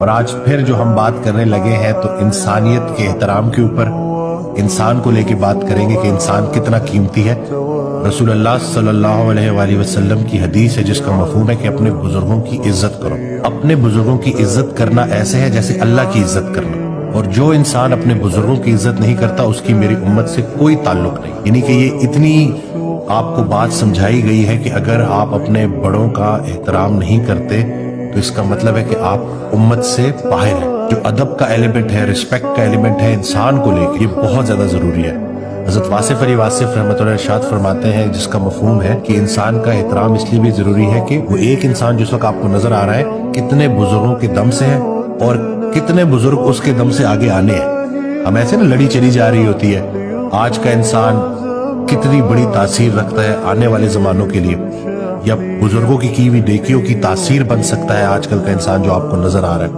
اور آج پھر جو ہم بات کرنے لگے ہیں تو انسانیت کے احترام کے اوپر، انسان کو لے کے بات کریں گے کہ انسان کتنا قیمتی ہے۔ رسول اللہ صلی اللہ علیہ وآلہ وسلم کی حدیث ہے جس کا مفہوم ہے کہ اپنے بزرگوں کی عزت کرو۔ اپنے بزرگوں کی عزت کرنا ایسے ہے جیسے اللہ کی عزت کرنا، اور جو انسان اپنے بزرگوں کی عزت نہیں کرتا اس کی میری امت سے کوئی تعلق نہیں۔ یعنی کہ یہ اتنی آپ کو بات سمجھائی گئی ہے کہ اگر آپ اپنے بڑوں کا احترام نہیں کرتے تو اس کا مطلب ہے کہ آپ امت سے باہر ہیں۔ جو ادب کا ایلیمنٹ ہے، رسپیکٹ کا ایلیمنٹ ہے انسان کو لے کے، یہ بہت زیادہ ضروری ہے۔ حضرت واصف علی واصف رحمۃ اللہ ارشاد فرماتے ہیں جس کا مفہوم ہے کہ انسان کا احترام اس لیے بھی ضروری ہے کہ وہ ایک انسان جس وقت آپ کو نظر آ رہا ہے کتنے بزرگوں کے دم سے ہے اور کتنے بزرگ اس کے دم سے آگے آنے ہیں۔ ہم ایسے نا لڑی چلی جا رہی ہوتی ہے، آج کا انسان کتنی بڑی تاثیر رکھتا ہے آنے والے زمانوں کے لیے، یا بزرگوں کی ہوئی نیکیوں کی تاثیر بن سکتا ہے آج کل کا انسان جو آپ کو نظر آ رہا ہے۔